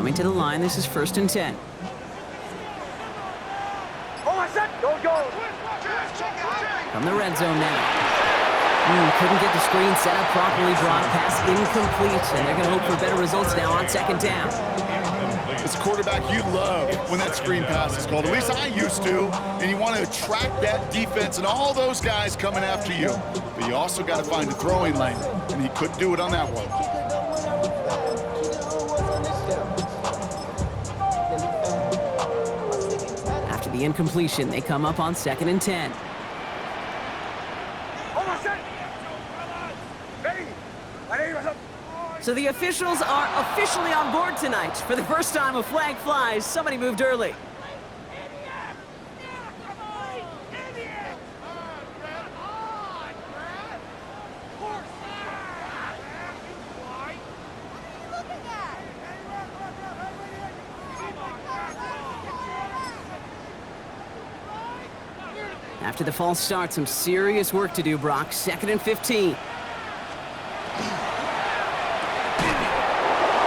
Coming to the line, this is 1st and 10. From the red zone now. Couldn't get the screen set up properly. Brock, pass incomplete, and they're going to hope for better results now on 2nd down. As a quarterback, you love when that screen pass is called. At least I used to. And you want to attract that defense and all those guys coming after you. But you also got to find a throwing lane, and he couldn't do it on that one. After the incompletion, they come up on 2nd and 10. So the officials are officially on board tonight. For the first time, a flag flies. Somebody moved early. After the false start, some serious work to do, Brock. 2nd and 15.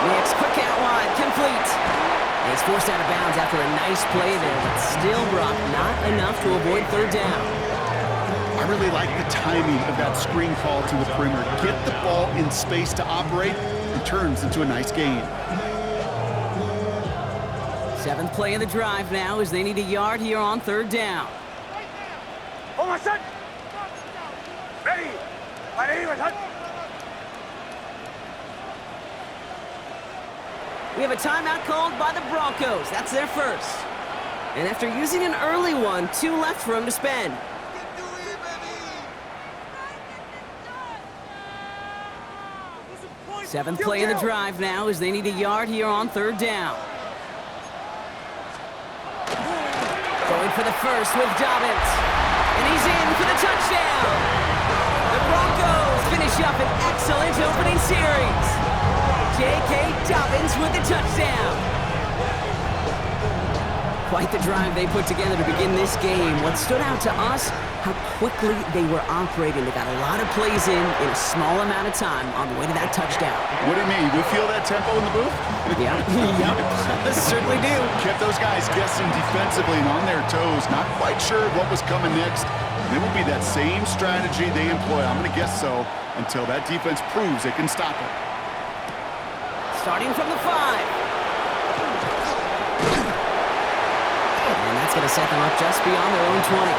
Next, quick out wide, complete. And he's forced out of bounds after a nice play there, but still, Brock, not enough to avoid 3rd down. I really like the timing of that screen call to the perimeter. Get the ball in space to operate, and turns into a nice gain. 7th play of the drive now as they need a yard here on 3rd down. We have a timeout called by the Broncos. That's their first. And after using an early one, 2 left for him to spend. Seventh play of the drive now as they need a yard here on 3rd down. Going for the first with Dobbins. And he's in for the touchdown. The Broncos finish up an excellent opening series. J.K. Dobbins with the touchdown. Quite the drive they put together to begin this game. What stood out to us, how quickly they were operating. They got a lot of plays in a small amount of time on the way to that touchdown. What do you mean? You feel that tempo in the booth? Yeah, yep. Certainly do. Kept those guys guessing defensively and on their toes, not quite sure what was coming next. And it will be that same strategy they employ, I'm going to guess so, until that defense proves they can stop it. Starting from the 5. And that's going to set them up just beyond their own 20.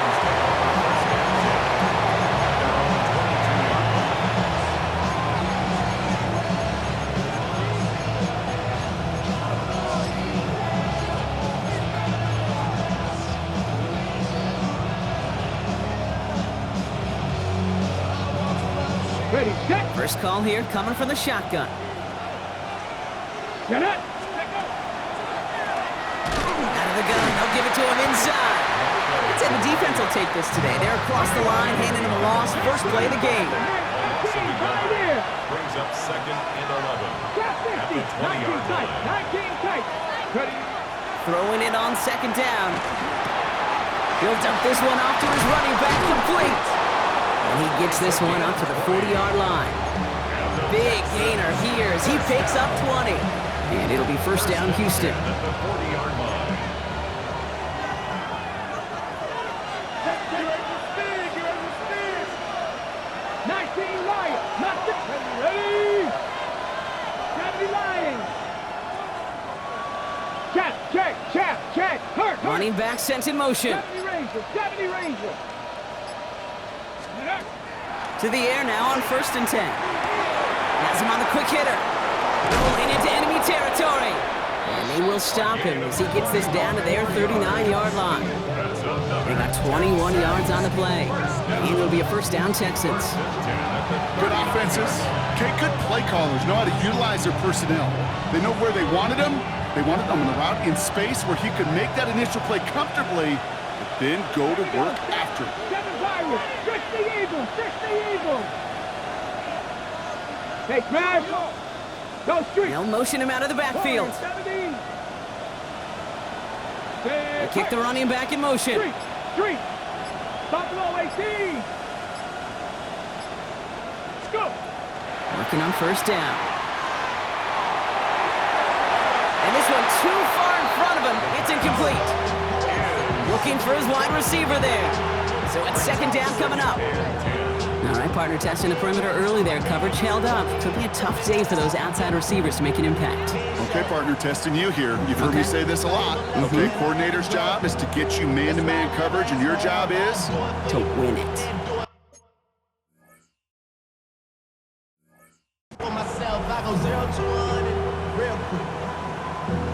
Ready, set. First call here coming from the shotgun. Get it. Out of the gun, they'll give it to him inside. I'd say the defense will take this today. They're across the line, handing him a loss. First play of the game. Brings up 2nd and 11. At the 20-yard line. 19 tight. Ready. Throwing it on 2nd down. He'll dump this one off to his running back, complete. And he gets this one up to the 40-yard line. Big gainer here as he picks up 20. And it'll be first down, Houston. At the 40-yard line. Check. Hurt. Running back sent in motion. 70 Ranger. To the air now on 1st and 10. Has him on the quick hitter. Rolling into enemy territory. And they will stop him as he gets this down to their 39-yard line. They got 21 yards on the play. And it'll be a first down, Texans. Good offenses. Okay, good play callers know how to utilize their personnel. They know where they wanted them. They wanted them on the route in space where he could make that initial play comfortably, but then go to work after. 60 Eagles. Hey, Crash. Go street. They'll motion him out of the backfield. 17. They kick the running back in motion. Street. Buffalo 18. Let's go. Working on 1st down. And And this one too far in front of him. It's incomplete. Looking for his wide receiver there. So it's second down coming up. All right, partner, testing the perimeter early there. Coverage held up. Could be a tough day for those outside receivers to make an impact. Okay, partner, testing you here. You've heard me say this a lot. Okay, coordinator's job is to get you man-to-man coverage, and your job is? To win it. For myself, I go 0 to 100 real quick.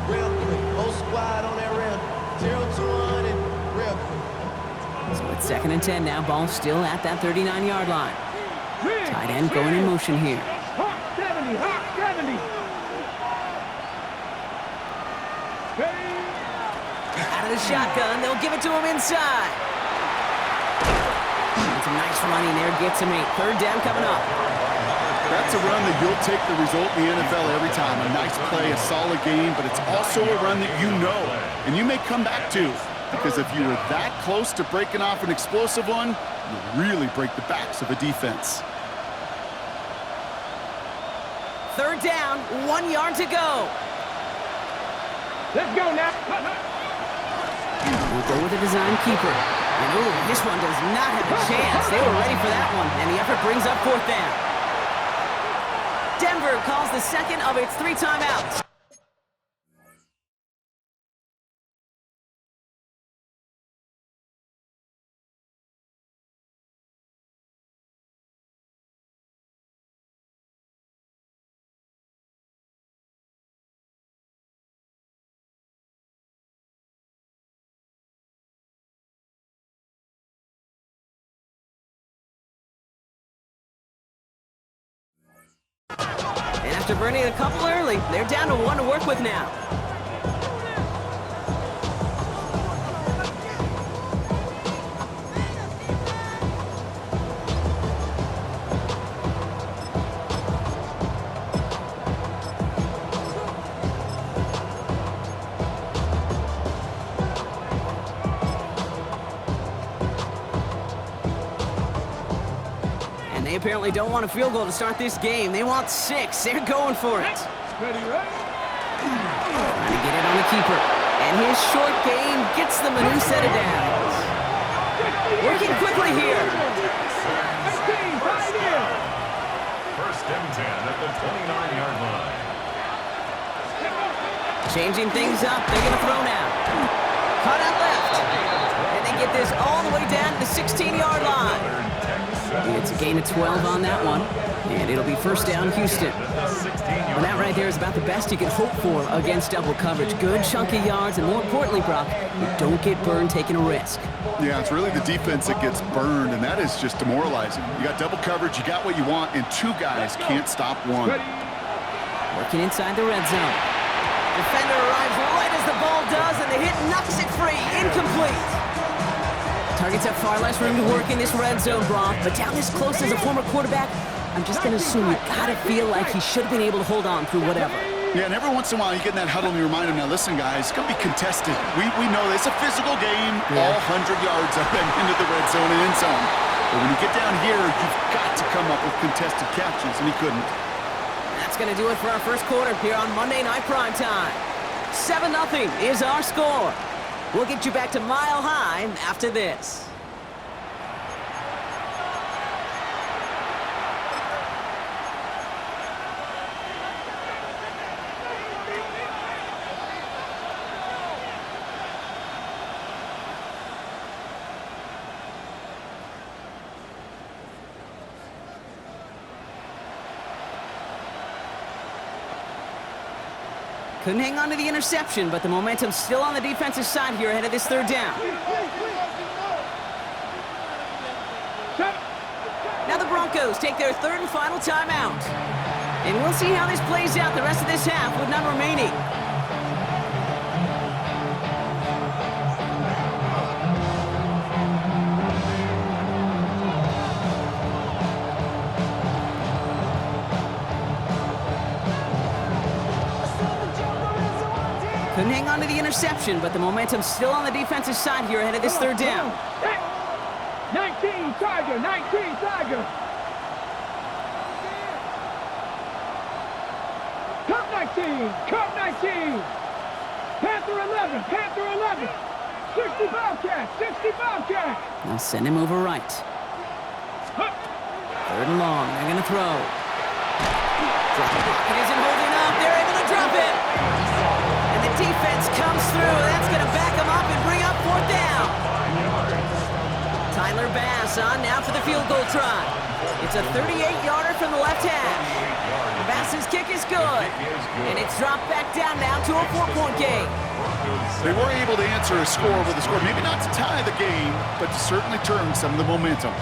Real quick. Whole squad on that real 0 to 100 real quick. So it's second and 10 now. Ball still at that 39-yard line. Tight end going in motion here. Hawk 70, Hawk 70. Out of the shotgun, they'll give it to him inside. And some nice running there, gets him 8. Third down coming up. That's a run that you'll take the result in the NFL every time. A nice play, a solid game, but it's also a run that you know, and you may come back to. Because if you were that close to breaking off an explosive one, you really break the backs of a defense. Third down, 1 yard to go. Let's go now. We'll go with a design keeper. And ooh, this one does not have a chance. They were ready for that one, and the effort brings up fourth down. Denver calls the second of its 3 timeouts. And after burning a couple early, they're down to 1 to work with now. They apparently don't want a field goal to start this game. They want 6. They're going for it. Ready, ready. Trying to get it on the keeper. And his short game gets them a new set of downs. Working quickly here. 18, tied in. First and 10 at the 29-yard line. Changing things up. They're going to throw now. Cut out left. And they get this all the way down to the 16-yard line. It's a gain of 12 on that one, and it'll be first down Houston. Well, that right there is about the best you can hope for against double coverage. Good chunky yards, and more importantly, Brock, you don't get burned taking a risk. Yeah, it's really the defense that gets burned, and that is just demoralizing. You got double coverage, you got what you want, and 2 guys can't stop one. Working inside the red zone. Defender arrives right as the ball does, and the hit knocks it free. Incomplete. Targets have far less room to work in this red zone, Brock, but down this close as a former quarterback, I'm just going to assume you got to feel like he should have been able to hold on through whatever. Yeah, and every once in a while you get in that huddle and you remind him, now listen, guys, it's going to be contested. We know it's a physical game, all 100 yards up and into the red zone and in zone. But when you get down here, you've got to come up with contested catches, and he couldn't. That's going to do it for our first quarter here on Monday Night Primetime. 7-0 is our score. We'll get you back to Mile High after this. Couldn't hang on to the interception, but the momentum's still on the defensive side here ahead of this third down. Now the Broncos take their third and final timeout. And we'll see how this plays out the rest of this half with none remaining. Couldn't hang on to the interception, but the momentum's still on the defensive side here ahead of this third down. 19, Tiger, 19, Tiger. Cup 19, Cup 19. Panther 11, Panther 11. 60 Bobcats, 60 Bobcats. They'll send him over right. Third and long. They're going to throw. It isn't holding up. They're able to drop it. And the defense comes through. That's going to back them up and bring up fourth down. Tyler Bass on now for the field goal try. It's a 38-yarder from the left hash. Bass's kick is good. And it's dropped back down now to a 4-point game. They were able to answer a score with a score. Maybe not to tie the game, but to certainly turn some of the momentum.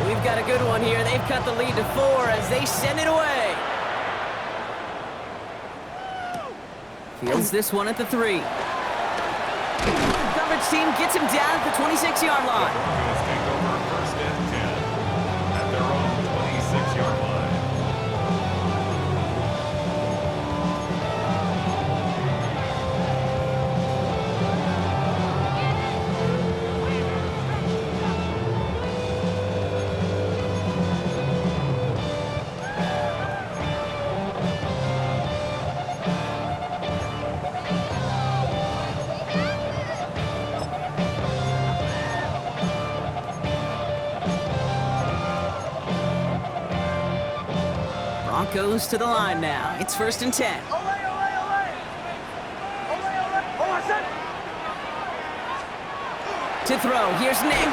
We've got a good one here. They've cut the lead to 4 as they send it away. Fields this one at the 3. Coverage team gets him down at the 26-yard line. Broncos take over first and 10 at their own 26-yard line. Broncos to the line now. It's first and 10. To throw, here's Nix.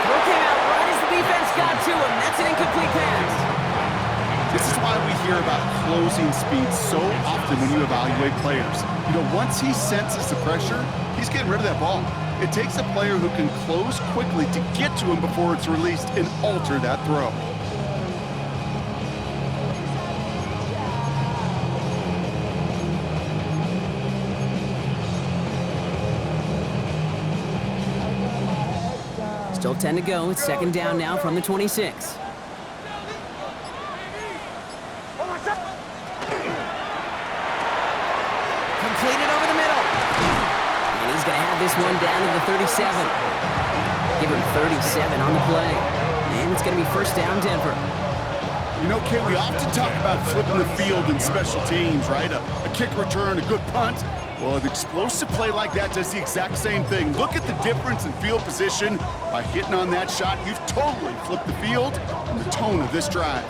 Throw came out right as the defense got to him. That's an incomplete pass. This is why we hear about closing speed so often when you evaluate players. You know, once he senses the pressure, he's getting rid of that ball. It takes a player who can close quickly to get to him before it's released and alter that throw. Still 10 to go. It's second down now from the 26. Completed over the middle. And he's going to have this one down to the 37. Give him 37 on the play. And it's going to be first down Denver. You know, Kate, we often talk about flipping the field in special teams, right? A kick return, a good punt. Well, an explosive play like that does the exact same thing. Look at the difference in field position. By hitting on that shot, you've totally flipped the field and the tone of this drive.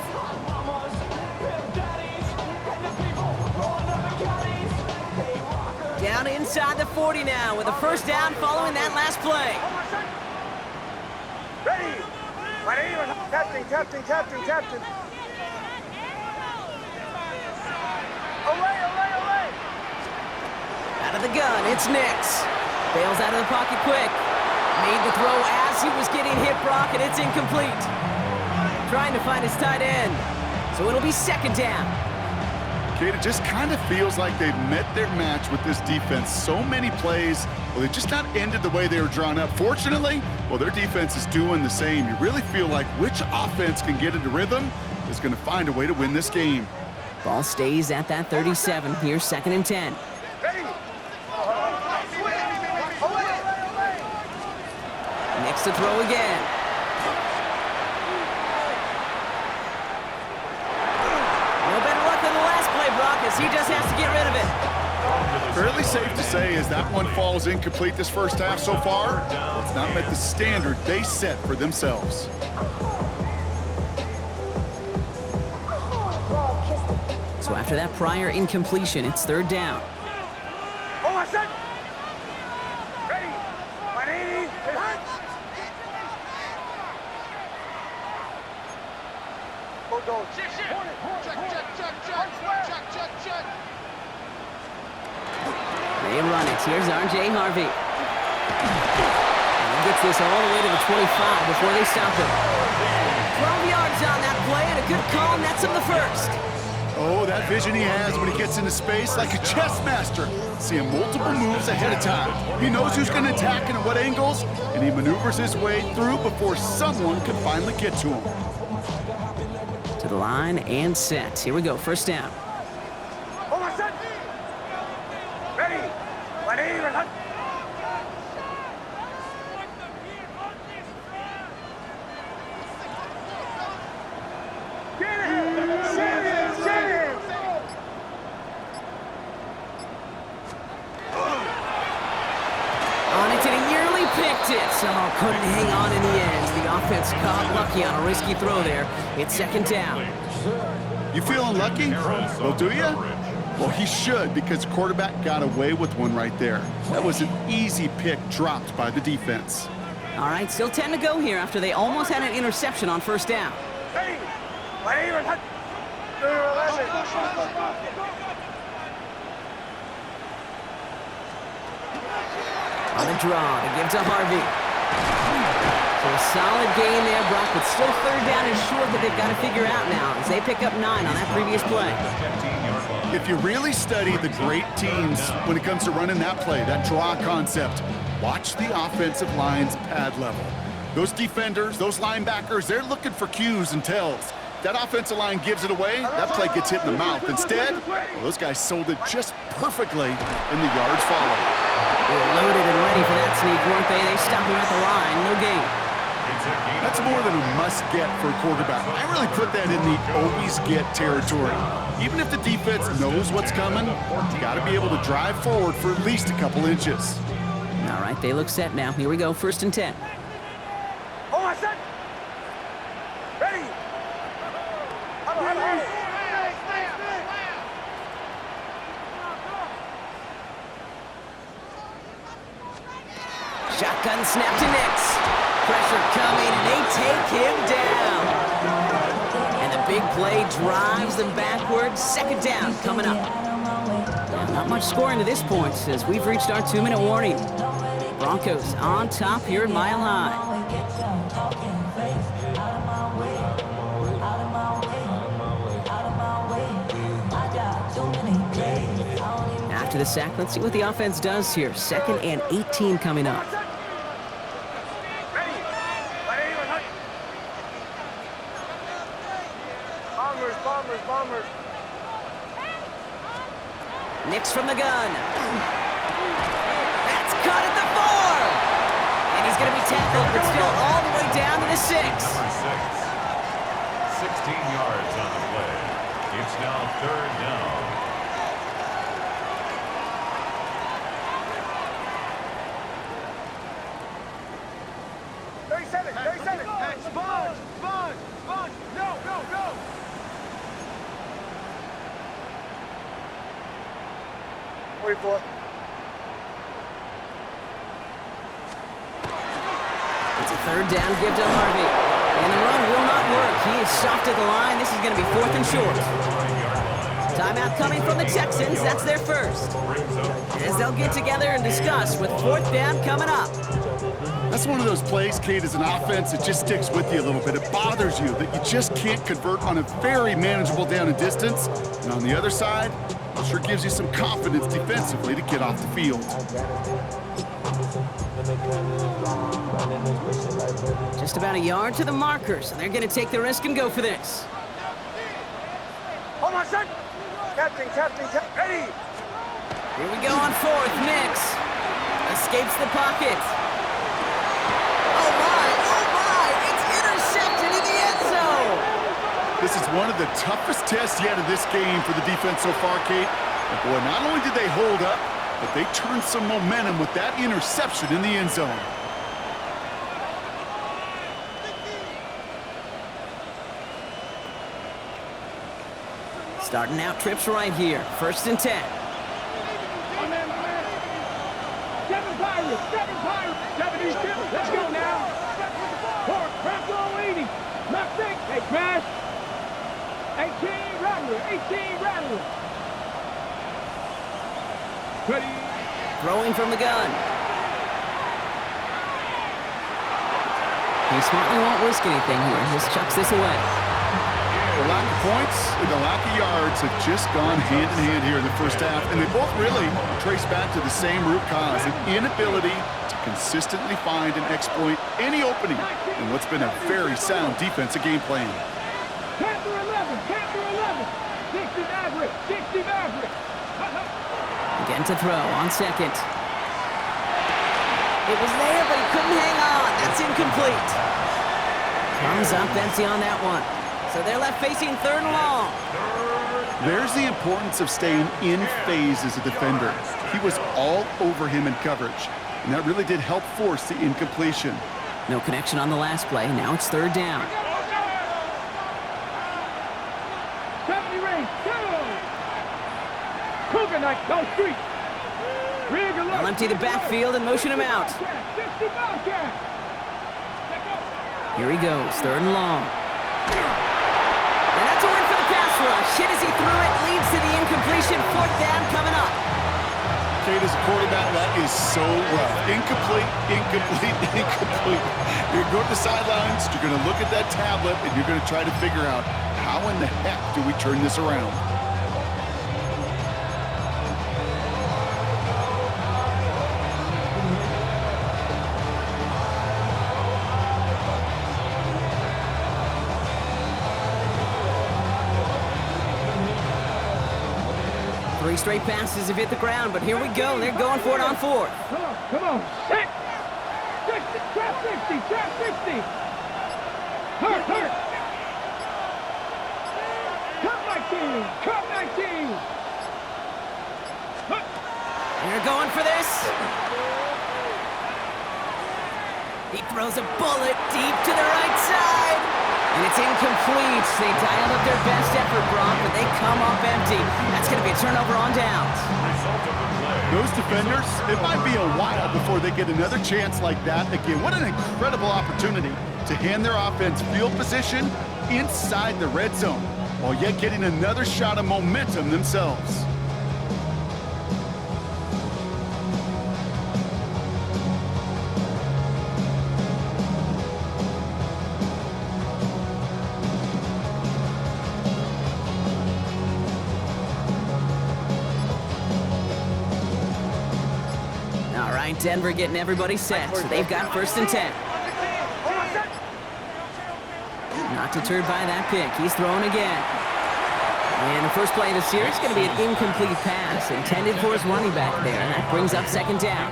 Down inside the 40 now with a first down following that last play. Ready. Captain. Away. Out of the gun, it's Nix. Bails out of the pocket quick. Made the throw as he was getting hit, Brock, and it's incomplete. Trying to find his tight end. So it'll be second down. Kate, it just kind of feels like they've met their match with this defense. So many plays, well, they just not ended the way they were drawn up. Fortunately, well, their defense is doing the same. You really feel like which offense can get into rhythm is going to find a way to win this game. Ball stays at that 37. Here's second and 10. Next to throw again. No better luck than the last play, Brock, as he just has to get rid of it. Fairly safe to say as that one falls incomplete this first half so far, it's not met the standard they set for themselves. So after that prior incompletion, it's third down. They run it. Here's R.J. Harvey. And he gets this all the way to the 25 before they stop him. 12 yards on that play and a good call, and that's him the first. Oh, that vision he has when he gets into space like a chess master. Seeing multiple moves ahead of time. He knows who's going to attack and at what angles, and he maneuvers his way through before someone can finally get to him. To the line and set. Here we go, first down. So couldn't hang on in the end. The offense caught lucky on a risky throw there. It's second down. You feeling lucky? Well, do you? Well, he should, because the quarterback got away with one right there. That was an easy pick dropped by the defense. All right, still 10 to go here after they almost had an interception on first down. On the draw to give to Harvey. So a solid gain there, Brock, but still third down is short that they've got to figure out now as they pick up 9 on that previous play. If you really study the great teams when it comes to running that play, that draw concept, watch the offensive line's pad level. Those defenders, those linebackers, they're looking for cues and tells. That offensive line gives it away, that play gets hit in the mouth. Instead, well, those guys sold it just perfectly, and the yards follow. They were loaded and ready for that sneak, weren't they? They stopped him at the line, no gain. That's more than a must-get for a quarterback. I really put that in the always-get territory. Even if the defense knows what's coming, you got to be able to drive forward for at least a couple inches. All right, they look set now. Here we go, first and 10. Hold on, set. Ready. Shotgun snap to Nix. Pressure coming, and they take him down. And the big play drives them backwards. Second down coming up. Now, not much scoring to this point as we've reached our 2-minute warning. Broncos on top here at Mile High. After the sack, let's see what the offense does here. 2nd and 18 coming up. Bombers. Nix from the gun. That's caught at the 4. And he's going to be tackled, but still all the way down to the 6. Number 6. 16 yards on the play. It's now third down. Wait for it. It's a third down give to Harvey. And the run will not work. He is soft at the line. This is going to be 4th and short. Timeout coming from the Texans. That's their first. As they'll get together and discuss with 4th down coming up. That's one of those plays, Kate, as an offense, it just sticks with you a little bit. It bothers you that you just can't convert on a very manageable down and distance. And on the other side, it sure gives you some confidence defensively to get off the field. Just about a yard to the markers, and they're going to take the risk and go for this. Hold on, set. Captain. Ready. Here we go on 4th. Nix escapes the pocket. Oh my, it's intercepted in the end zone. This is one of the toughest tests yet of this game for the defense so far, Kate. And boy, not only did they hold up, but they turned some momentum with that interception in the end zone. Starting out trips right here. 1st and 10. Seven Pirates. 72. Let's go now. Crack on 80. Not 6. Hey, crash. 18 Rattler. Ready. Throwing from the gun. He smartly won't risk anything here. Just chucks this away. The lack of points and the lack of yards have just gone hand in hand here in the first half, and they both really trace back to the same root cause, an inability to consistently find and exploit any opening in what's been a very sound defensive game plan. Panther 11. 60 Maverick. Again to throw on 2nd. It was there, but he couldn't hang on. That's incomplete. Comes up empty on that one. So they're left facing 3rd and long. There's the importance of staying in phase as a defender. He was all over him in coverage. And that really did help force the incompletion. No connection on the last play. Now it's third down. 70 range, go! Cougar Knight, go street! They'll empty the backfield and motion him out. 60 Bobcat! Here he goes, third and long. And that's a win for the pass rush. Hit as he threw it, leads to the incompletion. Fourth down coming up. Kate, as a quarterback, that is so rough. Incomplete, incomplete, incomplete. You're going to the sidelines, you're going to look at that tablet, and you're going to try to figure out how in the heck do we turn this around. Three straight passes have hit the ground, but here we go. They're going for it on fourth. Come on, set! 60, trap 60, trap 60! Hurt! Cut 19, cut 19! They're going for this. He throws a bullet deep to the right side. And it's incomplete. They dialed up their best effort, Brock, but they come up empty. That's going to be a turnover on downs. Those defenders, it might be a while before they get another chance like that again. What an incredible opportunity to hand their offense field position inside the red zone, while yet getting another shot of momentum themselves. Denver getting everybody set, so they've got first and 10. Not deterred by that pick. He's throwing again. And the first play of the series is going to be an incomplete pass intended for his running back there, and that brings up second down.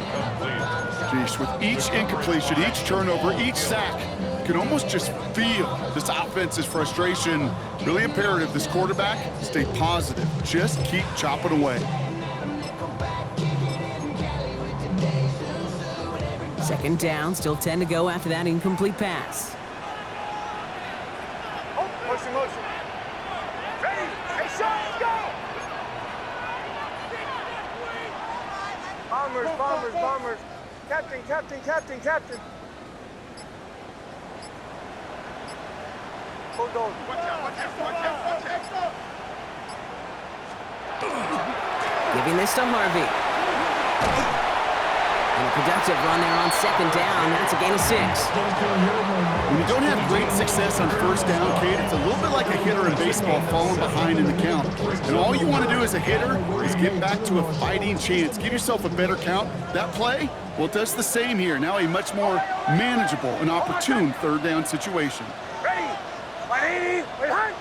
Geez, with each incompletion, each turnover, each sack, you can almost just feel this offense's frustration. Really imperative, this quarterback, stay positive. Just keep chopping away. Second down, still 10 to go after that incomplete pass. Motion. Ready? Hey, Sean, let's go! Bombers. Captain. Hold on. Watch out. Giving this to Harvey. And a productive run there on second down. That's a gain of 6. When you don't have great success on first down, Kate, it's a little bit like a hitter in baseball falling behind in the count. And all you want to do as a hitter is get back to a fighting chance. Give yourself a better count. That play, well, it does the same here. Now a much more manageable and opportune third down situation. Ready? 180, behind.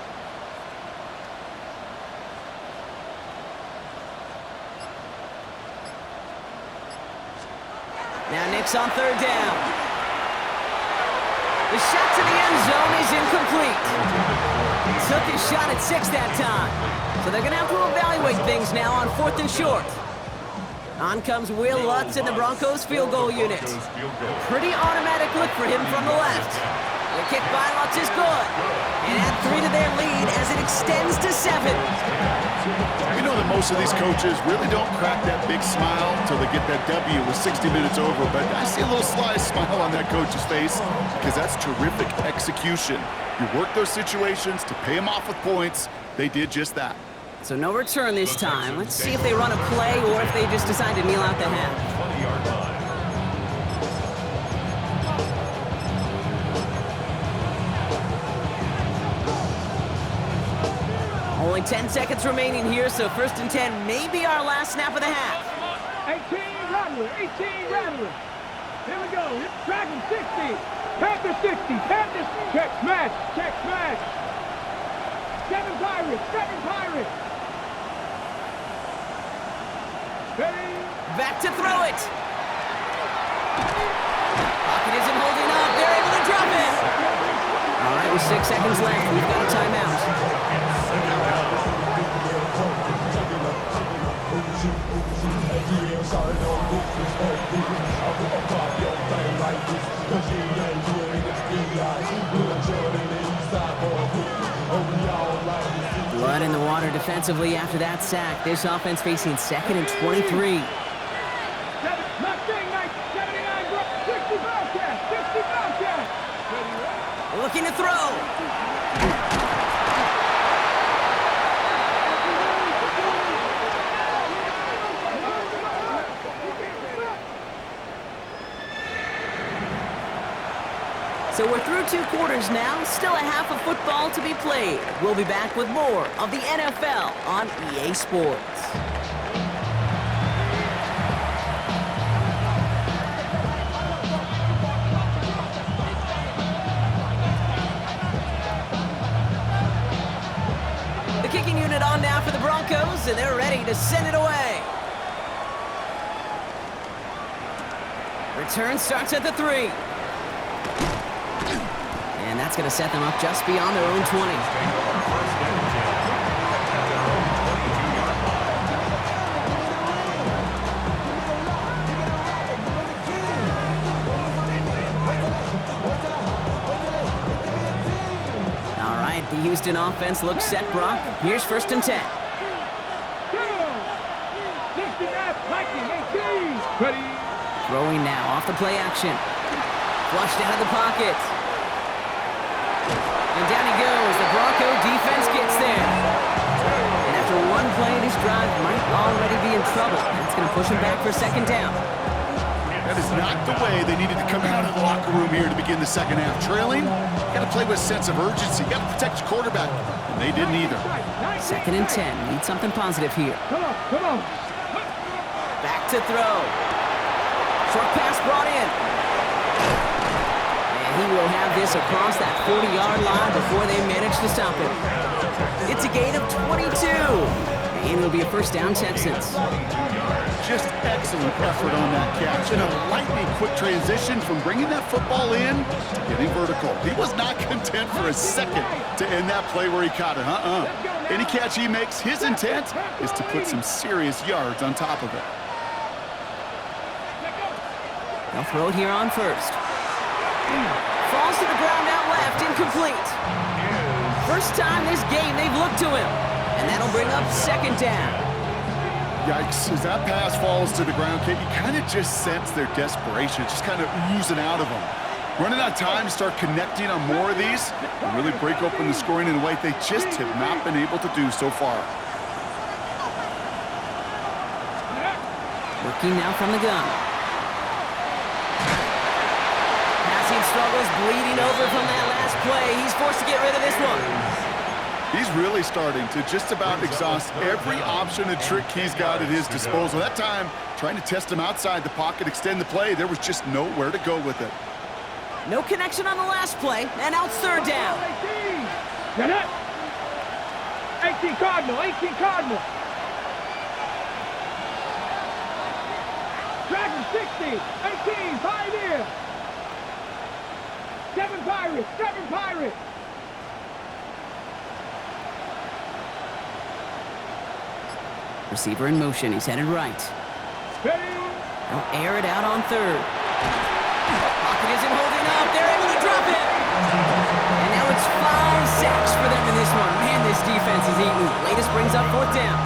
Now Nick's on third down. The shot to the end zone is incomplete. Took his shot at 6 that time. So they're going to have to evaluate things now on fourth and short. On comes Will Lutz in the Broncos field goal unit. Pretty automatic look for him from the left. The kick by Lutz is good. And add 3 to their lead as it extends to 7. You know that most of these coaches really don't crack that big smile until they get that W with 60 minutes over, but I see a little sly smile on that coach's face because that's terrific execution. You work those situations to pay them off with points. They did just that. So no return this time. Let's see if they run a play or if they just decide to kneel out the half. 20-yard line. Only 10 seconds remaining here, so first and 10 may be our last snap of the half. 18 Rattler. Here we go. Dragon 60. Panther 60. Check smash. 7 Pirates. Ready? Back to throw it. Pocket isn't holding up. They're able to drop it. All right, with 6 seconds left, we've got a timeout. Mud in the water defensively after that sack. This offense facing 2nd and 23. Not saying 79, bro. 60 Bobcats. 60 Bobcats. Looking to throw. So we're through 2 quarters now, still a half of football to be played. We'll be back with more of the NFL on EA Sports. The kicking unit on now for the Broncos, and they're ready to send it away. Return starts at the 3. And that's going to set them up just beyond their own 20. All right, the Houston offense looks set, Brock. Here's 1st and 10. Throwing now off the play action. Flushed out of the pocket. And down he goes. The Bronco defense gets there. And after one play, this drive might already be in trouble. That's going to push him back for 2nd down. That is not the way they needed to come out of the locker room here to begin the 2nd half. Trailing, got to play with a sense of urgency. Got to protect your quarterback. And they didn't either. 2nd and 10. Need something positive here. Come on. Back to throw. Short pass brought in. And he will have this across that 40-yard line before they manage to stop him. It's a gain of 22. And it'll be a 1st down, Texans. Just excellent effort on that catch. And a lightning quick transition from bringing that football in to getting vertical. He was not content for a second to end that play where he caught it. Any catch he makes, his intent is to put some serious yards on top of it. They'll throw it here on 1st. Falls to the ground out left, incomplete. First time this game they've looked to him. And that'll bring up 2nd down. Yikes, as that pass falls to the ground, Kate, you kind of just sense their desperation. It's just kind of oozing out of them. Running out of time to start connecting on more of these and really break open the scoring in a way they just have not been able to do so far. Working now from the gun. Passing struggles, bleeding over from that last play. He's forced to get rid of this one. He's really starting to just about exhaust every option and trick he's got at his disposal. That time, trying to test him outside the pocket, extend the play, there was just nowhere to go with it. No connection on the last play, and now it's 3rd down. 18 Cardinal. Dragon 60, 18, Pioneer. 7 Pirates. Receiver in motion, he's headed right. They'll air it out on 3rd. Pocket isn't holding up, they're able to drop it! And now it's 5 sacks for them in this one. Man, this defense is eating. Latest brings up 4th down.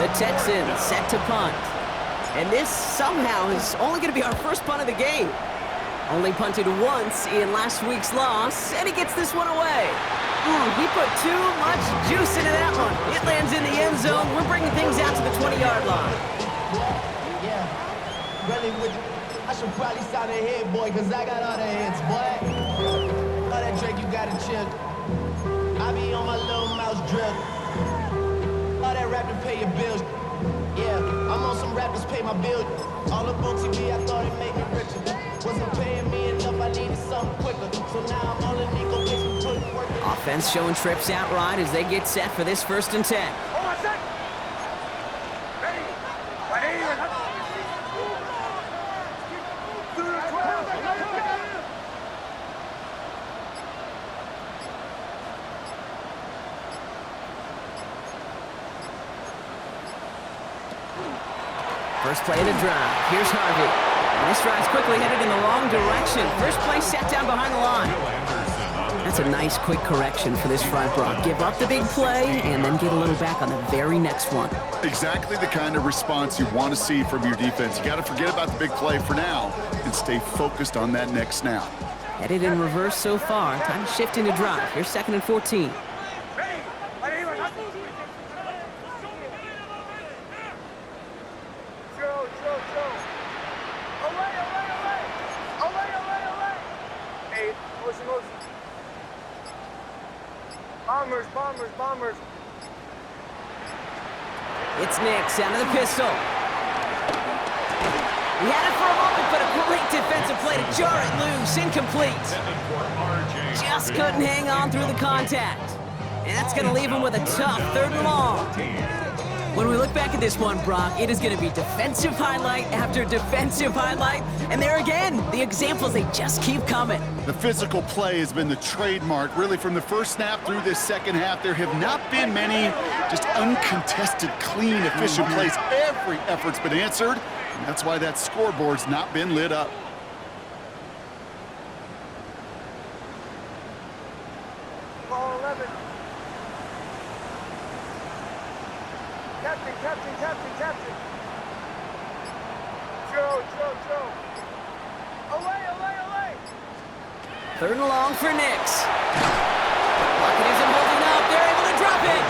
The Texans set to punt. And this somehow is only going to be our first punt of the game. Only punted once in last week's loss, and he gets this one away. He put too much juice into that one. It lands in the end zone. We're bringing things out to the 20-yard line. Yeah, really with I should probably sound a head boy, cause I got all the hits, boy. All that Drake, you gotta chill. I be on my little mouse drip. All that rap to pay your bills. Yeah, I'm on some rappers pay my bill. All the books TV, I thought it made me richer. Wasn't paying me enough, I needed something quicker. So now I'm on the Nico basement putting work in. Offense showing trips out right as they get set for this 1st and 10. First play of the drive. Here's Harvey. And this drive's quickly headed in the wrong direction. First play set down behind the line. That's a nice, quick correction for this front, Brock. Give up the big play and then get a little back on the very next one. Exactly the kind of response you want to see from your defense. You got to forget about the big play for now and stay focused on that next snap. Headed in reverse so far. Time to shift into drive. Here's 2nd and 14. Bombers. It's Nix out of the pistol. He had it for a moment, but a great defensive play to jar it loose. Incomplete. Just couldn't hang on through the contact. And that's going to leave him with a tough 3rd and long. When we look back at this one, Brock, it is going to be defensive highlight after defensive highlight. And there again, the examples, they just keep coming. The physical play has been the trademark, really, from the first snap through this second half. There have not been many just uncontested, clean, efficient plays. Every effort's been answered, and that's why that scoreboard's not been lit up. Ball 11. Captain. Joe. Away. 3rd and long for Nix. Lockett isn't holding up. They're able to drop it.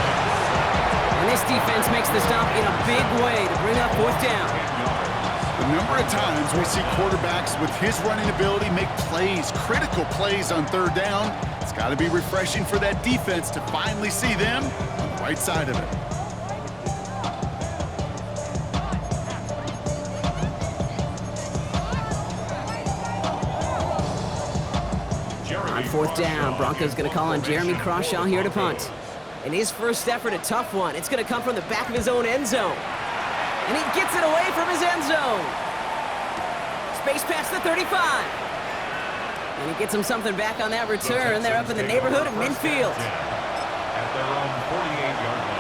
And this defense makes the stop in a big way to bring up 4th down. The number of times we see quarterbacks with his running ability make plays, critical plays on 3rd down. It's got to be refreshing for that defense to finally see them on the right side of it. On 4th down, Broncos going to call on Jeremy Crawshaw here to punt. In his first effort, a tough one. It's going to come from the back of his own end zone. And he gets it away from his end zone. Space past the 35. And he gets him something back on that return. They're up in the neighborhood of midfield. At their own 48-yard line.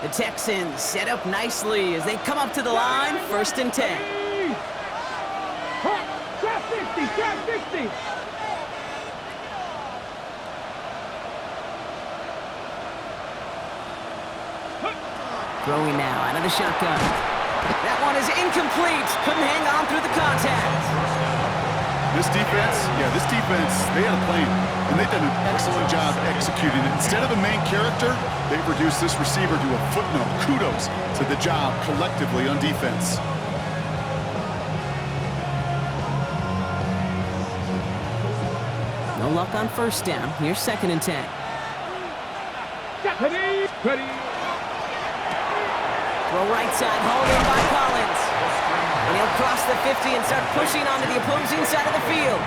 The Texans set up nicely as they come up to the line, 1st and 10. Trap 50. Throwing now out of the shotgun. That one is incomplete. Couldn't hang on through the contact. This defense, they had a plan, and they've done an excellent job executing it. Instead of a main character, they've reduced this receiver to a footnote. Kudos to the job collectively on defense. No luck on 1st down. Here's 2nd and 10. Ready. Throw right side, hauled in by Collins. And he'll cross the 50 and start pushing onto the opposing side of the field.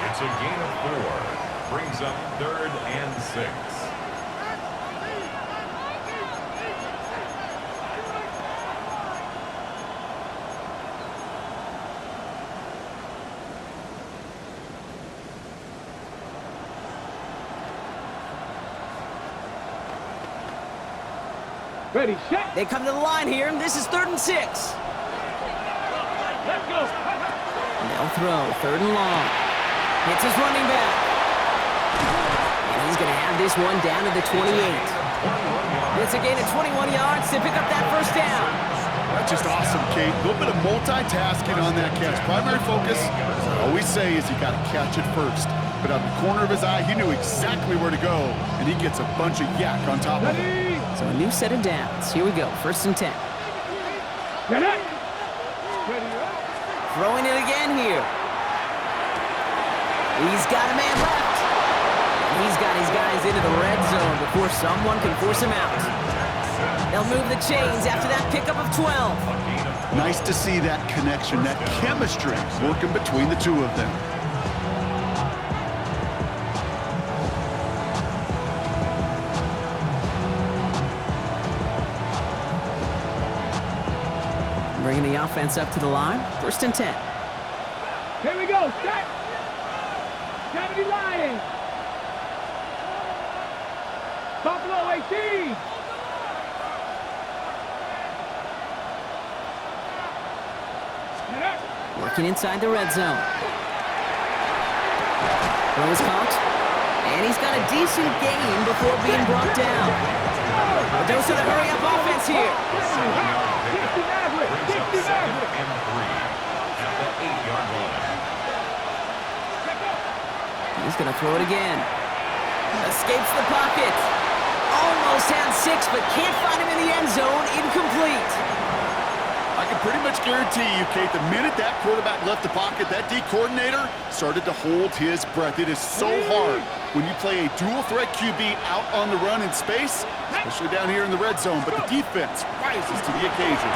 It's a gain of 4. Brings up 3rd and 6. Ready, set. They come to the line here. This is 3rd and 6. Let's go. They'll throw 3rd and long. Hits his running back. And he's going to have this one down to the 28. It's a gain of 21 yards to pick up that 1st down. That's just awesome, Kate. A little bit of multitasking on that catch. Primary focus, as I always say, is you got to catch it first. But out the corner of his eye, he knew exactly where to go, and he gets a bunch of yak on top of it. So a new set of downs. Here we go, 1st and 10. Get it. Throwing it again here. He's got a man left. And he's got his guys into the red zone before someone can force him out. They'll move the chains after that pickup of 12. Nice to see that connection, that chemistry working between the two of them. offense up to the line. 1st and 10. Here we go. Set. 70 Lions. Buffalo 18. Working inside the red zone. Throw is caught. And he's got a decent gain before being brought down. But those are the hurry-up offense here. Brings up 2nd and 3 at the 8-yard line. He's going to throw it again. Escapes the pocket. Almost had 6, but can't find him in the end zone. Incomplete. I can pretty much guarantee you, Kate, the minute that quarterback left the pocket, that D coordinator started to hold his breath. It is so hard when you play a dual-threat QB out on the run in space, especially down here in the red zone, but the defense rises to the occasion.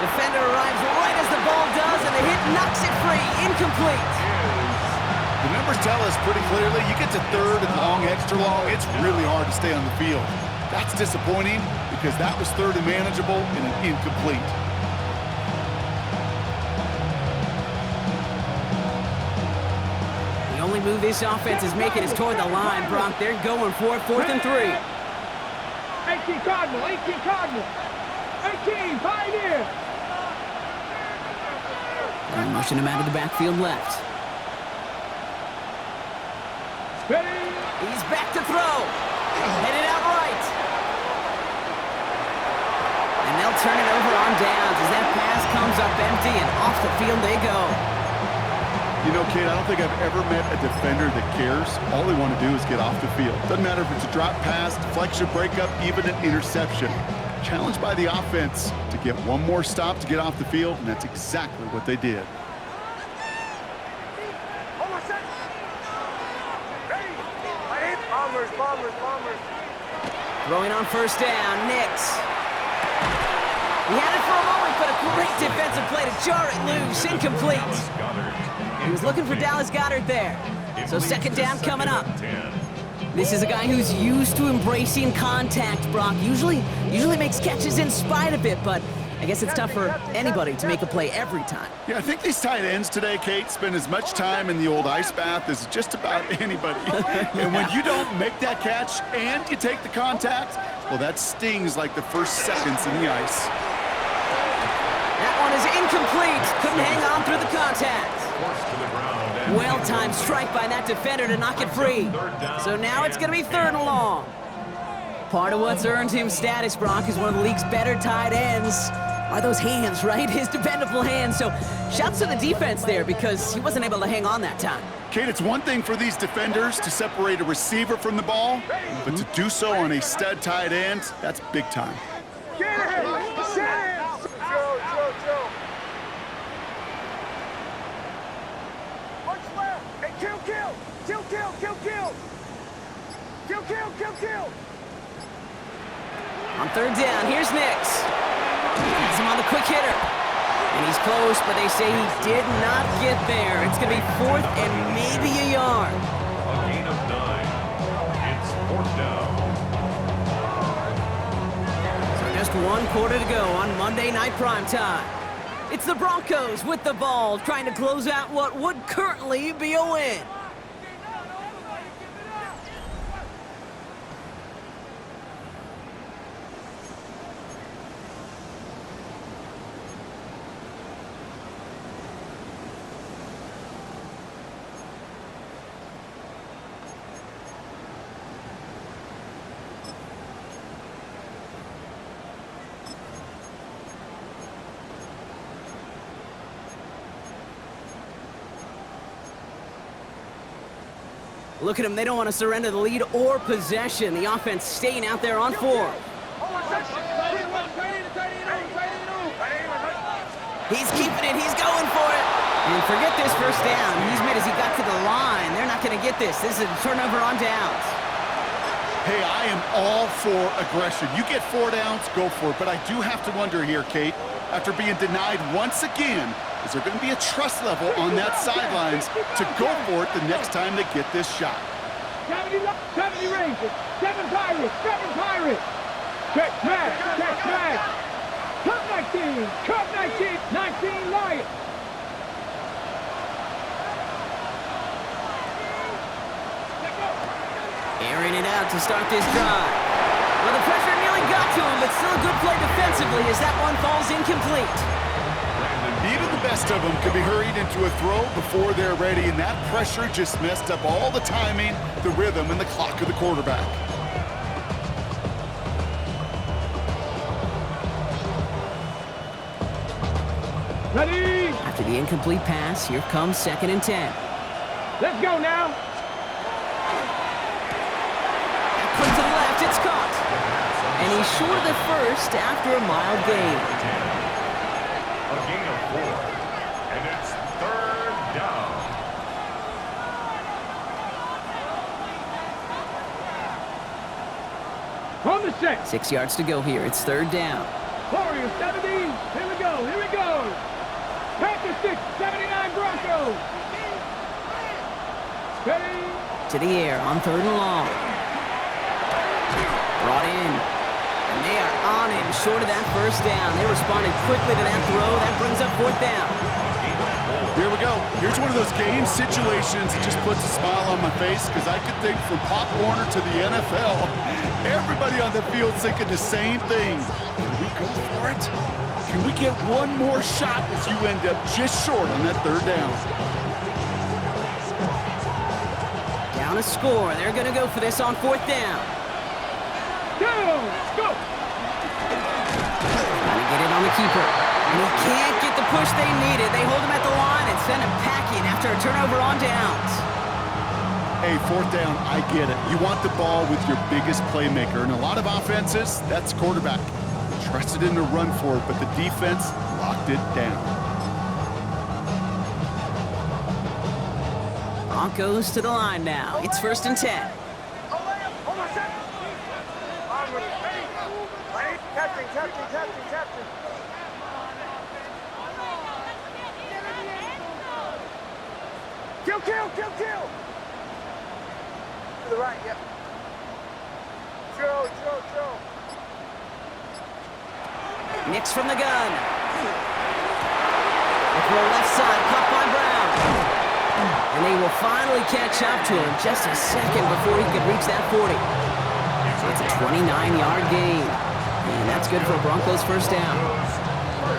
Defender arrives right as the ball does, and the hit knocks it free. Incomplete. The numbers tell us pretty clearly, you get to 3rd and long, extra long, it's really hard to stay on the field. That's disappointing because that was 3rd and manageable and an incomplete. The only move this offense is making is toward the line, Brock. They're going for it. 4th and 3. 18 Cardinal. 18 Cardinal. 18 Pioneer. And motion him out of the backfield left. Ready. He's back to throw. Headed out right. And they'll turn it over on downs as that pass comes up empty and off the field they go. You know, Kate, I don't think I've ever met a defender that cares. All they want to do is get off the field. Doesn't matter if it's a drop pass, deflection, breakup, even an interception. Challenged by the offense to get one more stop to get off the field, and that's exactly what they did. Throwing on 1st down, Nix. He had it for a moment, but a great defensive play to jar it loose. Incomplete. He was looking for Dallas Goedert there. So 2nd down coming up. This is a guy who's used to embracing contact, Brock. Usually makes catches in spite of it, but I guess it's tough for anybody to make a play every time. Yeah, I think these tight ends today, Kate, spend as much time in the old ice bath as just about anybody. And when you don't make that catch and you take the contact, well, that stings like the first seconds in the ice. That one is incomplete. Couldn't hang on through the contact. Well-timed strike by that defender to knock it free. So now it's going to be 3rd and long. Part of what's earned him status, Brock, is one of the league's better tight ends. Are those hands, right? His dependable hands. So shouts to the defense there because he wasn't able to hang on that time. Kate, it's one thing for these defenders to separate a receiver from the ball, but to do so on a stud tight end, that's big time. On 3rd down, here's Nix. Has him on the quick hitter. And he's close, but they say he did not get there. It's going to be 4th and maybe a yard. A gain of 9. It's 4th down. So just 1 quarter to go on Monday Night Primetime. It's the Broncos with the ball, trying to close out what would currently be a win. Look at them, they don't want to surrender the lead or possession. The offense staying out there on 4. He's keeping it, he's going for it. And forget this 1st down. He's made as he got to the line. They're not going to get this. This is a turnover on downs. Hey, I am all for aggression. You get 4 downs, go for it. But I do have to wonder here, Kate, after being denied once again, is there going to be a trust level on that sidelines to go for it the next time they get this shot? 70 Rangers, 7 Pirates, 7 Pirates. Check, smash, check, smash. Come like 19. Cut 19. 19 Lions. Airing it out to start this drive. Well, the pressure nearly got to him, but still a good play defensively as that one falls incomplete. Even the best of them could be hurried into a throw before they're ready, and that pressure just messed up all the timing, the rhythm, and the clock of the quarterback. Ready? After the incomplete pass, here comes 2nd and 10. Let's go now. Quick to the left, it's caught. And he's short of the first after a mild gain. A gain of 4. And it's 3rd down. On the set. 6 yards to go here. It's 3rd down. Warriors 70. Here we go. Here we go. Packers 6. 79 Broncos. Ready? To the air on 3rd and long. Brought in. And they are on him short of that first down. They responded quickly to that throw. That brings up 4th down. Here we go. Here's one of those game situations that just puts a smile on my face because I could think from Pop Warner to the NFL, everybody on the field thinking the same thing. Can we go for it? Can we get one more shot as you end up just short on that 3rd down? Down a score. They're going to go for this on 4th down. Go! Trying to get it on the keeper. And he can't get the push they needed. They hold him at the line and send him packing after a turnover on downs. Hey, 4th down, I get it. You want the ball with your biggest playmaker. And a lot of offenses, that's quarterback. Trusted him to run for it, but the defense locked it down. Broncos to the line now. It's 1st and 10. Captain. Kill. To the right, yep. Joe. Nix from the gun. The throw left side, caught by Brown. And they will finally catch up to him just a second before he could reach that 40. So it's a 29-yard gain. And that's good for a Broncos 1st down.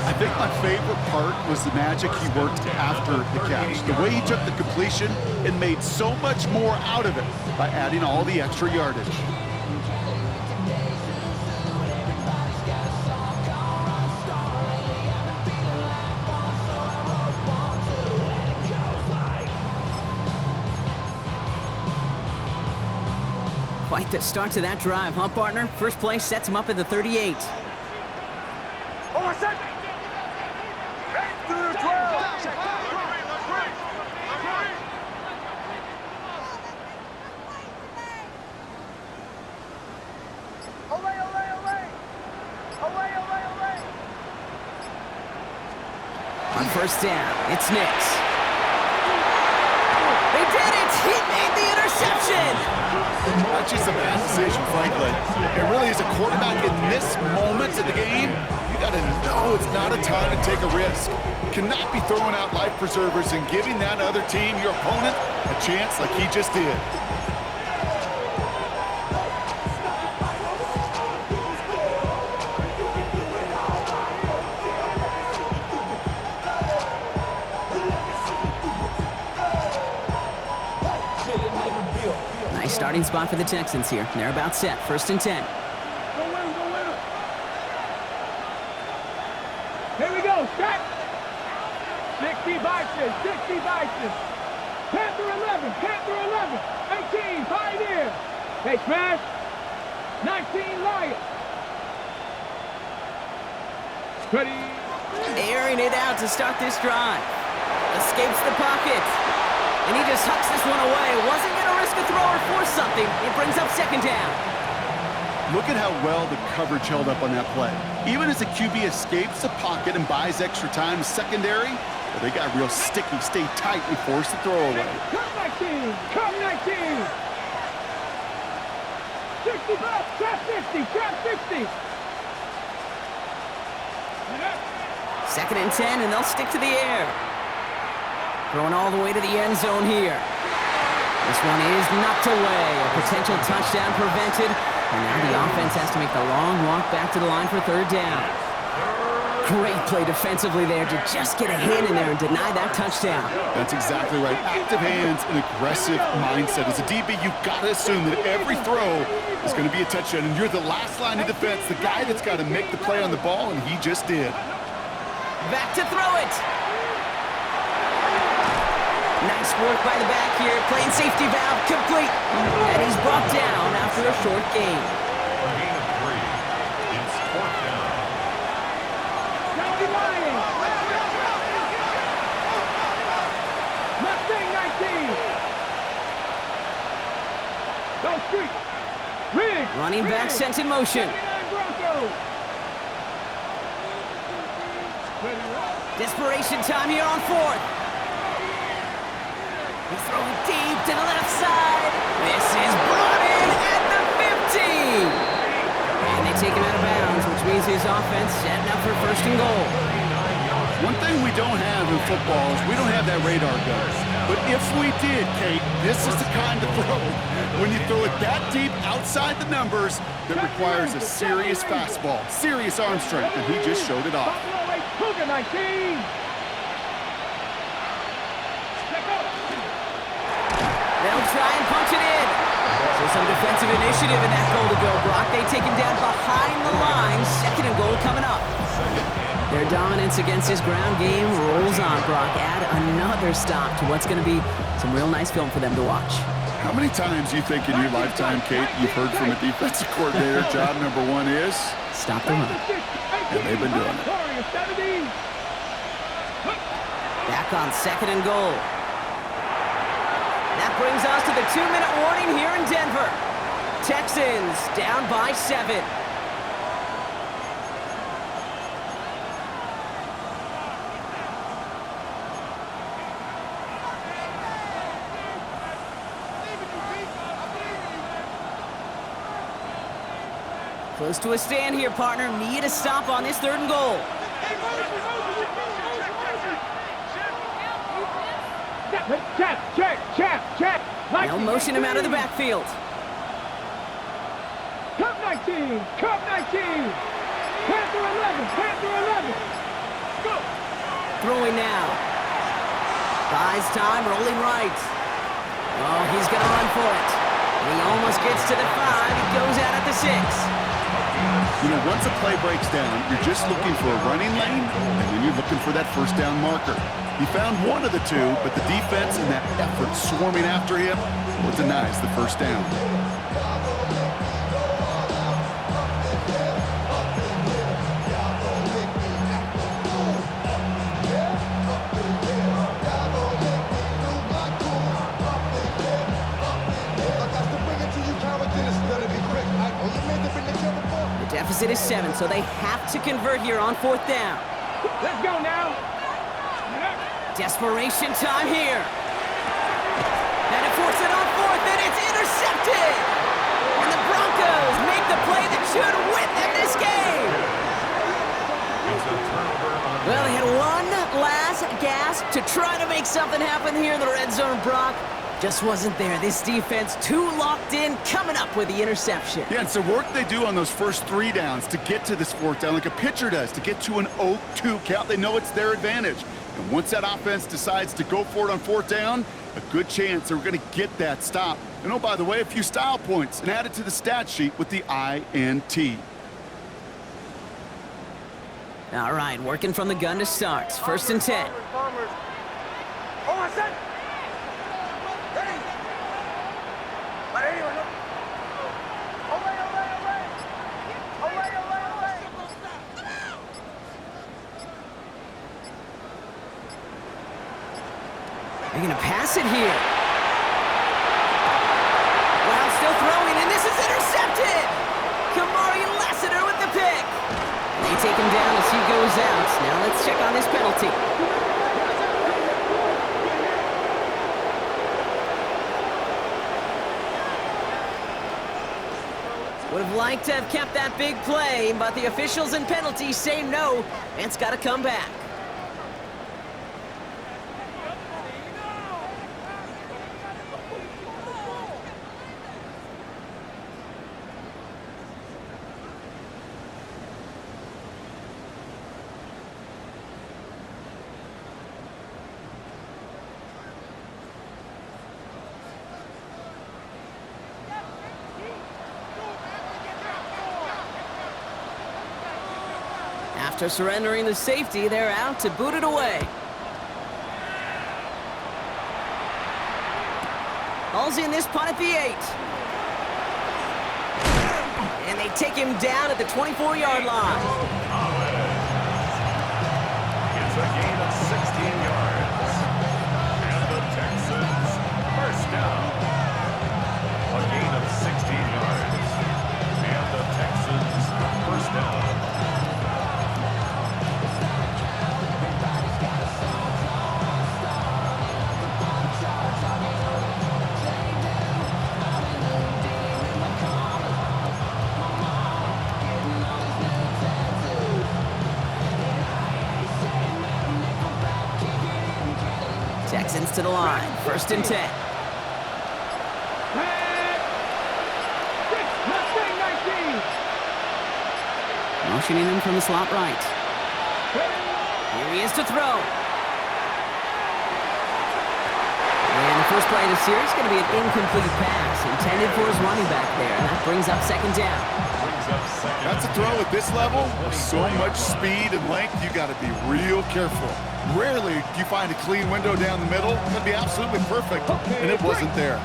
I think my favorite part was the magic he worked after the catch. The way he took the completion and made so much more out of it by adding all the extra yardage. Quite the start to that drive, huh, partner? First play sets him up at the 38. On 1st down, it's Nix. They did it! He made the interception! Not just a bad decision, frankly. It really is a quarterback in this moment of the game. You got to know it's not a time to take a risk. You cannot be throwing out life preservers and giving that other team, your opponent, a chance like he just did. Nice starting spot for the Texans here. They're about set. 1st and 10. Go win. Here we go, Scott. 60 Bison. Panther 11. 18, Pioneer. They smash. 19 Lions. Ready. Airing it out to start this drive. Escapes the pocket. And he just hucks this one away. Wasn't going to risk a throw or force something. It brings up 2nd down. Look at how well the coverage held up on that play. Even as the QB escapes the pocket and buys extra time secondary, well, they got real sticky, stay tight, and force the throw away. Come 19. 65, trap 50. 2nd and 10, and they'll stick to the air. Throwing all the way to the end zone here. This one is knocked away. A potential touchdown prevented. And now the offense has to make the long walk back to the line for 3rd down. Great play defensively there to just get a hand in there and deny that touchdown. That's exactly right. Active hands and aggressive mindset. As a DB, you've got to assume that every throw is going to be a touchdown, and you're the last line of defense, the guy that's got to make the play on the ball, and he just did. Back to throw it. Nice work by the back here. Playing safety valve complete. And he's brought down after a short gain. A gain of 3. It's 4th down. County Lions. Mustang 19. Go street. Ridge. Running back sent in motion. 79 Broncos. Desperation time here on 4th. He's throwing deep to the left side. This is brought in at the 50. And they take him out of bounds, which means his offense setting up for 1st and goal. One thing we don't have in football is we don't have that radar gun. But if we did, Kate, this is the kind of throw, when you throw it that deep outside the numbers, that requires a serious fastball, serious arm strength, and he just showed it off. Buffalo 8, Cougar 19. They'll try and punch it in. So some defensive initiative in that goal to go, Brock. They take him down behind the line. 2nd and goal coming up. Their dominance against this ground game rolls on, Brock. Add another stop to what's going to be some real nice film for them to watch. How many times you think in your lifetime, Kate, you've heard from a defensive coordinator, job number 1 is? Stop the run. And they've been doing it. Back on 2nd and goal. That brings us to the 2-minute warning here in Denver. Texans down by 7. Close to a stand here, partner. Need a stop on this 3rd and goal. Check. They'll motion him out of the backfield. Cup 19. Panther 11. Go. Throwing now. Buys time, rolling right. Oh, he's going to run for it. And he almost gets to the 5. He goes out at the 6. You know, once a play breaks down, you're just looking for a running lane, and then you're looking for that 1st down marker. He found one of the two, but the defense and that effort swarming after him, well, denies the 1st down. The deficit is 7, so they have to convert here on 4th down. Let's go now. Desperation time here. And it forces it on 4th, and it's intercepted. And the Broncos make the play that should win them this game. It's a turnover on Well, they had one last gasp to try to make something happen here in the red zone, Brock. Just wasn't there. This defense too locked in, coming up with the interception. Yeah, and so work they do on those first 3 downs to get to this 4th down, like a pitcher does, to get to an 0-2 count. They know it's their advantage. And once that offense decides to go for it on 4th down, a good chance they're going to get that stop. And oh, by the way, a few style points and add it to the stat sheet with the INT. All right, working from the gun to start. 1st and 10. They're going to pass it here. Wow, still throwing, and this is intercepted! Kamari Lassiter with the pick. They take him down as he goes out. Now let's check on this penalty. Would have liked to have kept that big play, but the officials and penalties say no, and it's got to come back. After surrendering the safety, they're out to boot it away. Ball's in this punt at the 8. And they take him down at the 24-yard line. It's a gain of 16 yards. And the Texans first down. A gain of 16 yards. And the Texans first down. Texans to the line. 1st and 10. Motioning him from the slot right. Here he is to throw. And the first play of the series is going to be an incomplete pass intended for his running back there. And that brings up 2nd down. That's a throw at this level. So much speed and length, you got to be real careful. Rarely do you find a clean window down the middle. That'd be absolutely perfect, and it wasn't there.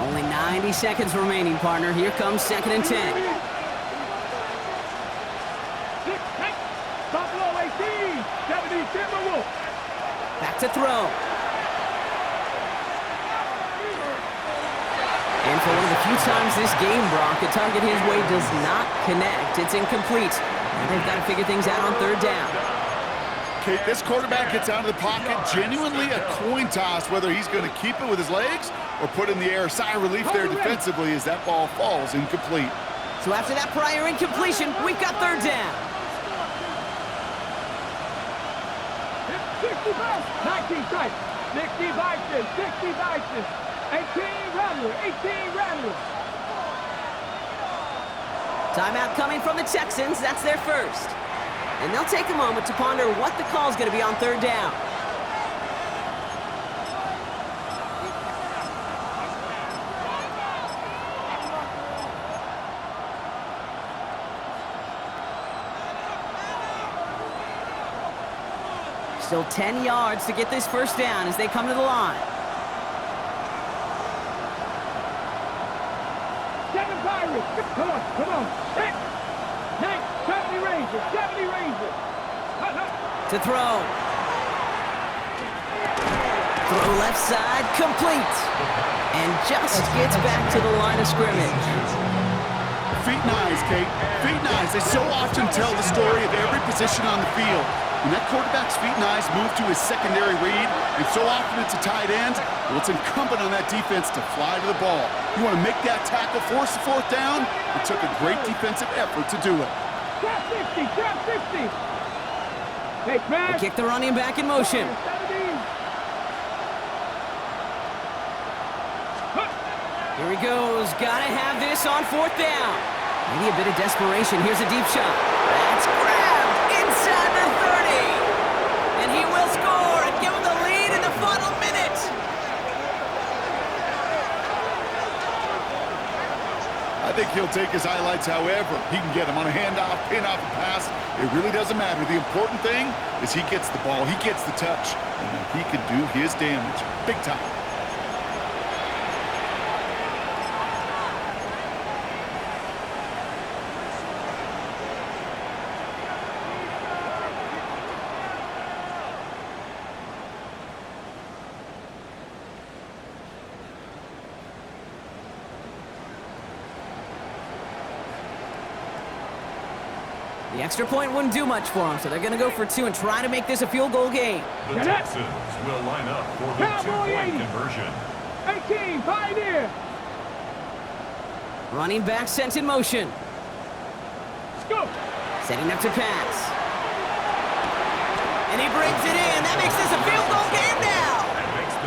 Only 90 seconds remaining, partner. Here comes 2nd and 10. Buffalo 18, 70 Timberwolves. Back to throw. And for one of the few times this game, Brock, the target his way does not connect. It's incomplete. And they've got to figure things out on 3rd down. Okay, this quarterback gets out of the pocket, genuinely a coin toss, whether he's going to keep it with his legs or put in the air. Sigh of relief there defensively as that ball falls incomplete. So after that prior incompletion, we've got 3rd down. 19 strikes, 60 vices, 60 vices, 18 rattlers, 18 rattlers. Timeout coming from the Texans. That's their first. And they'll take a moment to ponder what the call is going to be on 3rd down. Still 10 yards to get this first down as they come to the line. 7 Pirates, come on, come on. 70 Rangers, 70 Rangers. To throw. Throw left side, complete. And just gets back to the line of scrimmage. Feet and eyes, Kate. Feet and eyes. They so often tell the story of every position on the field. When that quarterback's feet and eyes move to his secondary read, and so often it's a tight end, well, it's incumbent on that defense to fly to the ball. You want to make that tackle, force the 4th down? It took a great defensive effort to do it. Trap 50, trap 50. Hey, Brad. They kick the running back in motion. Here he goes. Gotta have this on 4th down. Maybe a bit of desperation. Here's a deep shot. That's grabbed inside the 30. And he will score and give him the lead in the final minute. I think he'll take his highlights however he can get him on a handoff, pin off a pass. It really doesn't matter. The important thing is he gets the ball, he gets the touch, and then he can do his damage big time. The extra point wouldn't do much for them, so they're going to go for 2 and try to make this a field goal game. The Texans will line up for the two-point conversion. 18, Pioneer. Running back sent in motion. Go. Setting up to pass. And he brings it in. That makes this a field goal game now.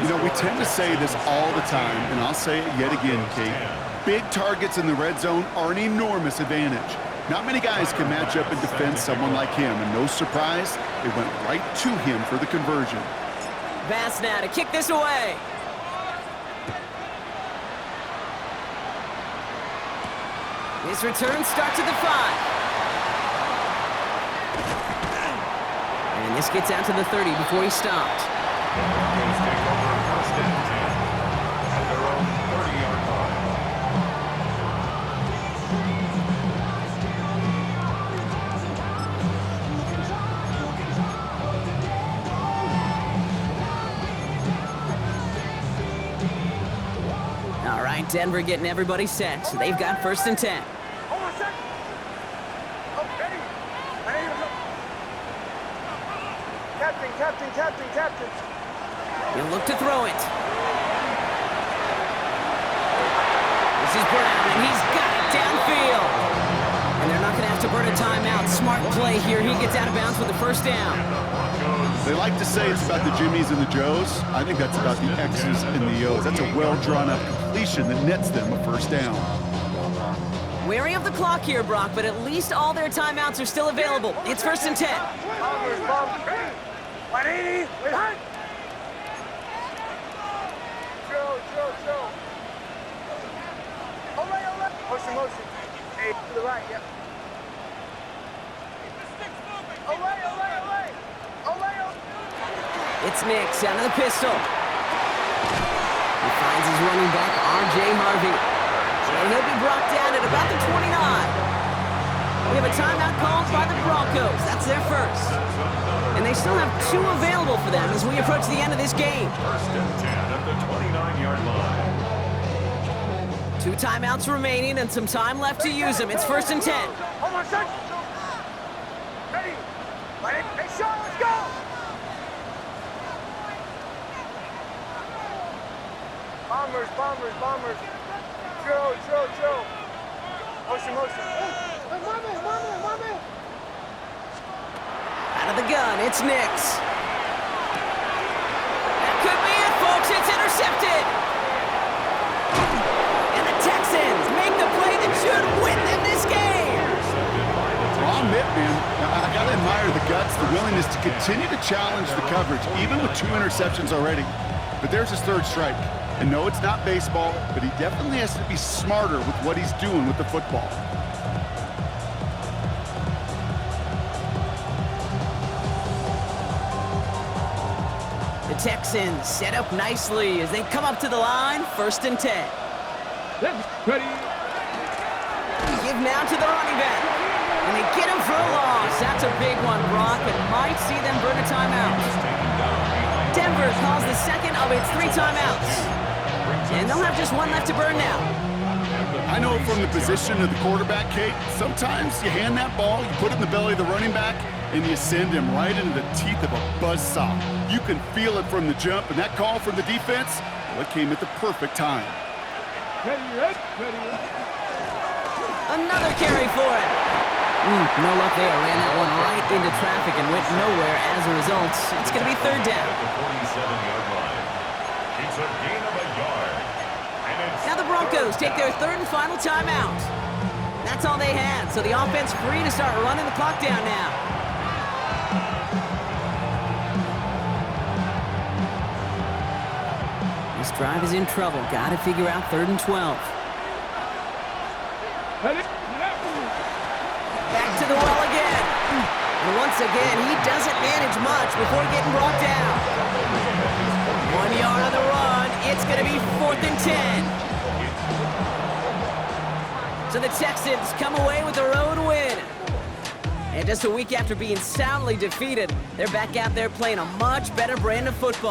You know, we tend to say this all the time, and I'll say it yet again, Kate. Big targets in the red zone are an enormous advantage. Not many guys can match up and defend someone like him, and no surprise, they went right to him for the conversion. Bass now to kick this away. His return starts at the 5. And this gets out to the 30 before he stopped. The Broncos take over first and 10 at their own 30-yard line. All right, Denver getting everybody set. So they've got first and 10. Hold on a second. Oh, ready? Captain. He'll look to throw it. This is Brown, and he's got it downfield. And they're not going to have to burn a timeout. Smart play here. He gets out of bounds with the first down. They like to say it's about the Jimmies and the Joes. I think that's about the X's and the O's. That's a well-drawn-up completion that nets them a first down. Wary of the clock here, Brock, but at least all their timeouts are still available. It's first and 10. Bombers. 180. Wait, hot. Joe. Motion. Hey, to the right, yep. Olay. It's Nix out of the pistol. He finds his running back, R.J. Harvey. And he'll be brought down at about the 29. We have a timeout called by the Broncos. That's their first. And they still have 2 available for them as we approach the end of this game. First and 10 at the 29-yard line. 2 timeouts remaining and some time left to use them. It's first and 10. Hold on a second. Ready? Hey, Sean, let's go. Bombers. Joe. Motion. My man. Out of the gun, it's Nix. That could be it, folks. It's intercepted. And the Texans make the play that should win them this game. Well, I'll admit, man, I got to admire the guts, the willingness to continue to challenge the coverage, even with 2 interceptions already. But there's his 3rd strike. And no, it's not baseball, but he definitely has to be smarter with what he's doing with the football. The Texans set up nicely as they come up to the line, first and 10. Ready? Give now to the running back. And they get him for a loss. That's a big one, Brock, and might see them burn a timeout. Denver calls the second of its 3 timeouts. And they'll have just 1 left to burn now. I know from the position of the quarterback, Kate, sometimes you hand that ball, you put it in the belly of the running back, and you send him right into the teeth of a buzzsaw. You can feel it from the jump, and that call from the defense, well, it came at the perfect time. Ready. Another carry for it. No luck there. Ran that one right into traffic and went nowhere as a result. It's going to be 3rd down. At the 47-yard line. It's a gain of a yard. And it's Now the Broncos take their 3rd and final timeout. That's all they had, so the offense free to start running the clock down now. This drive is in trouble. Got to figure out 3rd and 12. Ready? Back to the well again. And once again, he doesn't manage much before getting brought down. 1 yard on the run. It's going to be 4th and 10. So the Texans come away with a road win. And just a week after being soundly defeated, they're back out there playing a much better brand of football.